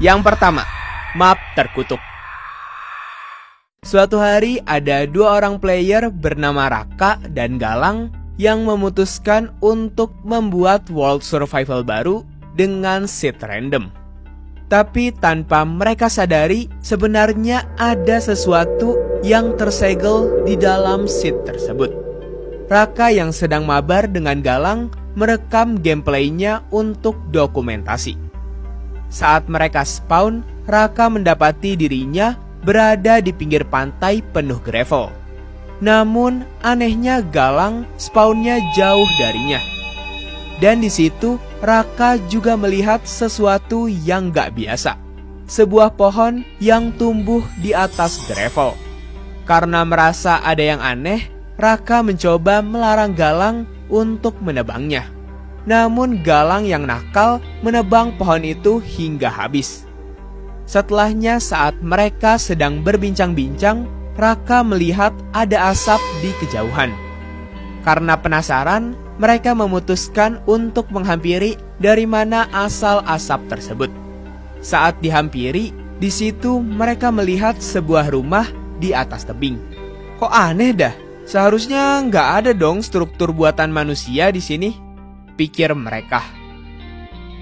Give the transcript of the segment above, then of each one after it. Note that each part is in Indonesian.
Yang pertama, map terkutuk. Suatu hari ada dua orang player bernama Raka dan Galang yang memutuskan untuk membuat world survival baru dengan seed random. Tapi tanpa mereka sadari, sebenarnya ada sesuatu yang tersegel di dalam seed tersebut. Raka yang sedang mabar dengan Galang merekam gameplaynya untuk dokumentasi. Saat mereka spawn, Raka mendapati dirinya berada di pinggir pantai penuh gravel. Namun anehnya Galang spawnnya jauh darinya. Dan di situ Raka juga melihat sesuatu yang gak biasa. Sebuah pohon yang tumbuh di atas gravel. Karena merasa ada yang aneh, Raka mencoba melarang Galang untuk menebangnya. Namun Galang yang nakal menebang pohon itu hingga habis. Setelahnya saat mereka sedang berbincang-bincang, Raka melihat ada asap di kejauhan. Karena penasaran, mereka memutuskan untuk menghampiri dari mana asal asap tersebut. Saat dihampiri, di situ mereka melihat sebuah rumah di atas tebing. Kok aneh dah? Seharusnya nggak ada dong struktur buatan manusia di sini, pikir mereka.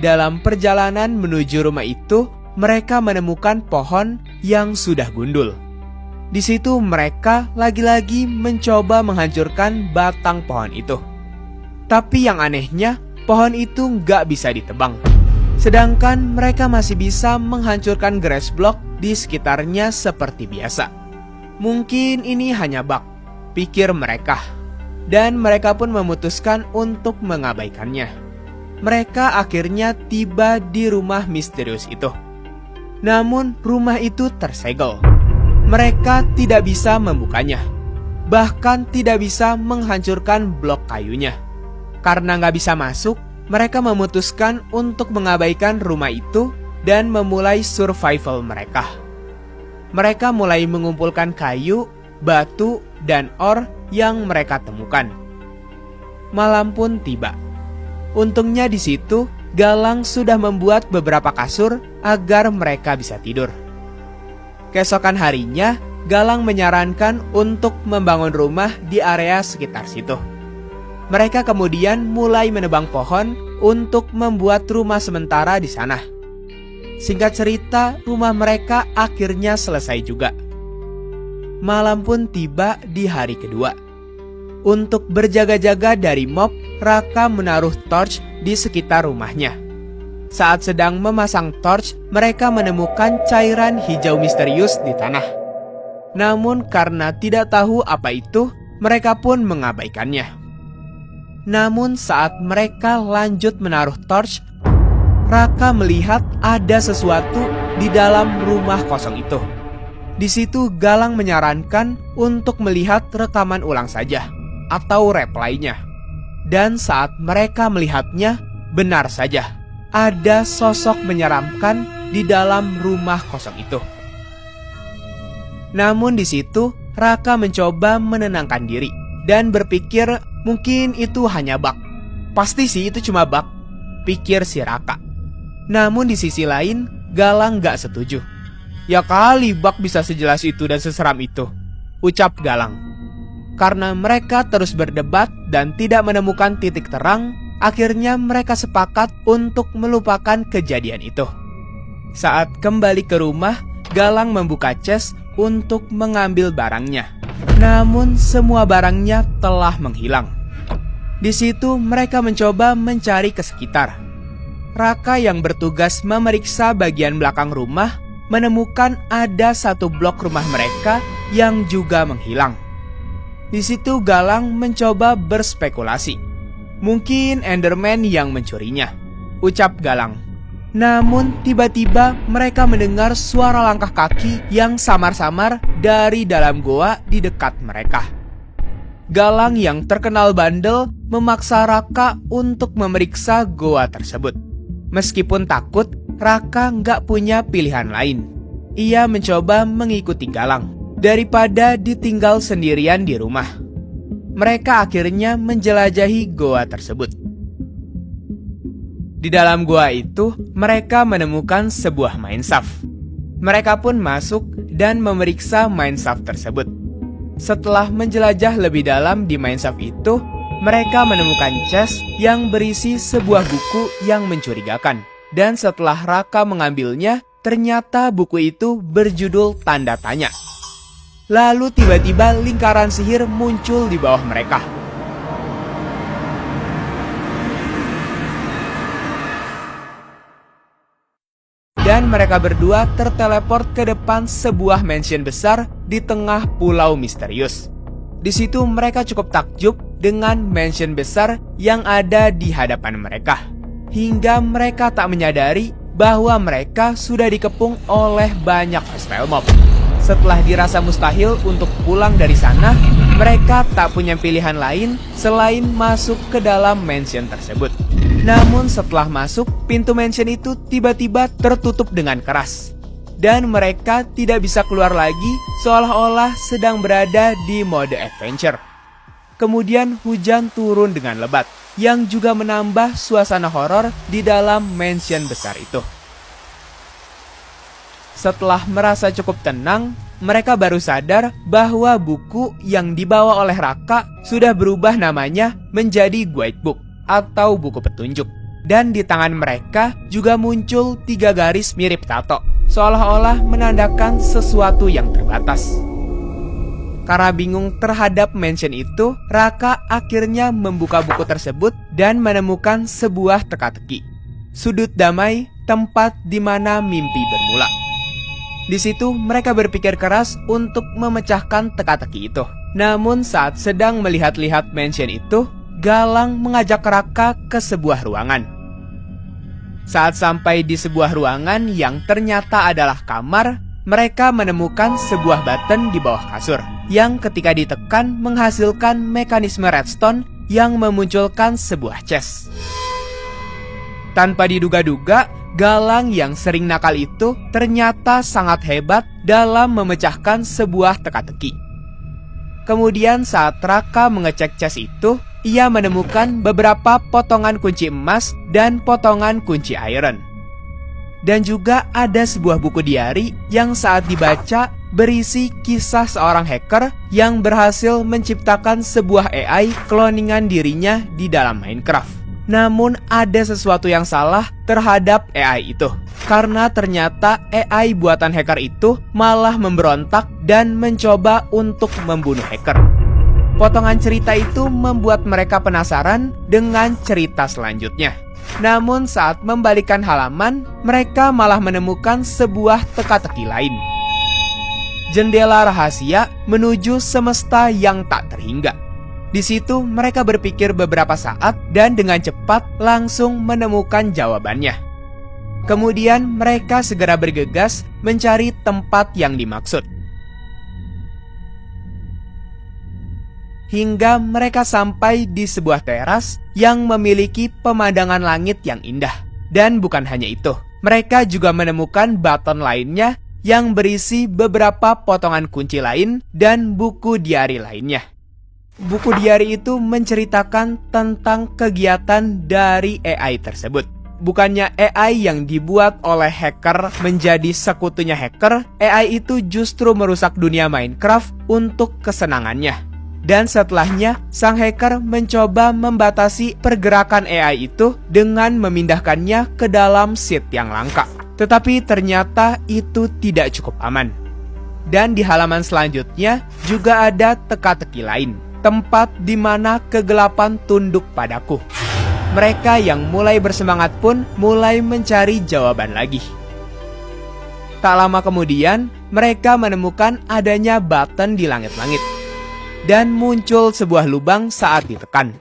Dalam perjalanan menuju rumah itu, mereka menemukan pohon yang sudah gundul. Di situ mereka lagi-lagi mencoba menghancurkan batang pohon itu. Tapi yang anehnya, pohon itu nggak bisa ditebang. Sedangkan mereka masih bisa menghancurkan grass block di sekitarnya seperti biasa. Mungkin ini hanya bug, pikir mereka. Dan mereka pun memutuskan untuk mengabaikannya. Mereka akhirnya tiba di rumah misterius itu. Namun rumah itu tersegel. Mereka tidak bisa membukanya. Bahkan tidak bisa menghancurkan blok kayunya. Karena nggak bisa masuk, mereka memutuskan untuk mengabaikan rumah itu dan memulai survival mereka. Mereka mulai mengumpulkan kayu, batu, dan ore yang mereka temukan. Malam pun tiba. Untungnya di situ, Galang sudah membuat beberapa kasur agar mereka bisa tidur. Keesokan harinya, Galang menyarankan untuk membangun rumah di area sekitar situ. Mereka kemudian mulai menebang pohon untuk membuat rumah sementara di sana. Singkat cerita, rumah mereka akhirnya selesai juga. Malam pun tiba di hari kedua. Untuk berjaga-jaga dari mob, Raka menaruh torch di sekitar rumahnya. Saat sedang memasang torch, mereka menemukan cairan hijau misterius di tanah. Namun karena tidak tahu apa itu, mereka pun mengabaikannya. Namun saat mereka lanjut menaruh torch, Raka melihat ada sesuatu di dalam rumah kosong itu. Di situ Galang menyarankan untuk melihat rekaman ulang saja atau replaynya. Dan saat mereka melihatnya, benar saja ada sosok menyeramkan di dalam rumah kosong itu. Namun di situ Raka mencoba menenangkan diri dan berpikir mungkin itu hanya bug. Pasti sih itu cuma bug, pikir si Raka. Namun di sisi lain, Galang gak setuju. Ya kali bug bisa sejelas itu dan seseram itu, ucap Galang. Karena mereka terus berdebat dan tidak menemukan titik terang, akhirnya mereka sepakat untuk melupakan kejadian itu. Saat kembali ke rumah, Galang membuka chest untuk mengambil barangnya. Namun semua barangnya telah menghilang. Di situ mereka mencoba mencari ke sekitar. Raka yang bertugas memeriksa bagian belakang rumah menemukan ada satu blok rumah mereka yang juga menghilang. Di situ Galang mencoba berspekulasi. Mungkin Enderman yang mencurinya, ucap Galang. Namun tiba-tiba mereka mendengar suara langkah kaki yang samar-samar dari dalam goa di dekat mereka. Galang yang terkenal bandel memaksa Raka untuk memeriksa goa tersebut. Meskipun takut, Raka nggak punya pilihan lain. Ia mencoba mengikuti Galang daripada ditinggal sendirian di rumah. Mereka akhirnya menjelajahi goa tersebut. Di dalam gua itu, mereka menemukan sebuah mineshaft. Mereka pun masuk dan memeriksa mineshaft tersebut. Setelah menjelajah lebih dalam di mineshaft itu, mereka menemukan chest yang berisi sebuah buku yang mencurigakan. Dan setelah Raka mengambilnya, ternyata buku itu berjudul tanda tanya. Lalu tiba-tiba lingkaran sihir muncul di bawah mereka. Dan mereka berdua terteleport ke depan sebuah mansion besar di tengah pulau misterius. Di situ mereka cukup takjub dengan mansion besar yang ada di hadapan mereka. Hingga mereka tak menyadari bahwa mereka sudah dikepung oleh banyak hostile mob. Setelah dirasa mustahil untuk pulang dari sana, mereka tak punya pilihan lain selain masuk ke dalam mansion tersebut. Namun setelah masuk, pintu mansion itu tiba-tiba tertutup dengan keras. Dan mereka tidak bisa keluar lagi seolah-olah sedang berada di mode adventure. Kemudian hujan turun dengan lebat, yang juga menambah suasana horor di dalam mansion besar itu. Setelah merasa cukup tenang, mereka baru sadar bahwa buku yang dibawa oleh Raka sudah berubah namanya menjadi guidebook atau buku petunjuk. Dan di tangan mereka juga muncul 3 garis mirip tato, seolah-olah menandakan sesuatu yang terbatas. Karena bingung terhadap mansion itu, Raka akhirnya membuka buku tersebut dan menemukan sebuah teka-teki. Sudut damai, tempat di mana mimpi bermula. Di situ mereka berpikir keras untuk memecahkan teka-teki itu. Namun saat sedang melihat-lihat mansion itu, Galang mengajak Raka ke sebuah ruangan. Saat sampai di sebuah ruangan yang ternyata adalah kamar, mereka menemukan sebuah button di bawah kasur yang ketika ditekan menghasilkan mekanisme redstone yang memunculkan sebuah chest. Tanpa diduga-duga, Galang yang sering nakal itu ternyata sangat hebat dalam memecahkan sebuah teka-teki. Kemudian saat Raka mengecek chest itu, ia menemukan beberapa potongan kunci emas dan potongan kunci iron. Dan juga ada sebuah buku diari yang saat dibaca berisi kisah seorang hacker yang berhasil menciptakan sebuah AI cloningan dirinya di dalam Minecraft. Namun ada sesuatu yang salah terhadap AI itu, karena ternyata AI buatan hacker itu malah memberontak dan mencoba untuk membunuh hacker. Potongan cerita itu membuat mereka penasaran dengan cerita selanjutnya. Namun saat membalikkan halaman, mereka malah menemukan sebuah teka-teki lain. Jendela rahasia menuju semesta yang tak terhingga. Di situ mereka berpikir beberapa saat dan dengan cepat langsung menemukan jawabannya. Kemudian mereka segera bergegas mencari tempat yang dimaksud. Hingga mereka sampai di sebuah teras yang memiliki pemandangan langit yang indah. Dan bukan hanya itu, mereka juga menemukan button lainnya yang berisi beberapa potongan kunci lain dan buku diari lainnya. Buku diari itu menceritakan tentang kegiatan dari AI tersebut. Bukannya AI yang dibuat oleh hacker menjadi sekutunya hacker, AI itu justru merusak dunia Minecraft untuk kesenangannya. Dan setelahnya, sang hacker mencoba membatasi pergerakan AI itu dengan memindahkannya ke dalam seed yang langka. Tetapi ternyata itu tidak cukup aman. Dan di halaman selanjutnya juga ada teka-teki lain, tempat di mana kegelapan tunduk padaku. Mereka yang mulai bersemangat pun mulai mencari jawaban lagi. Tak lama kemudian, mereka menemukan adanya button di langit-langit. Dan muncul sebuah lubang saat ditekan.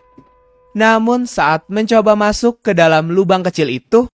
Namun saat mencoba masuk ke dalam lubang kecil itu,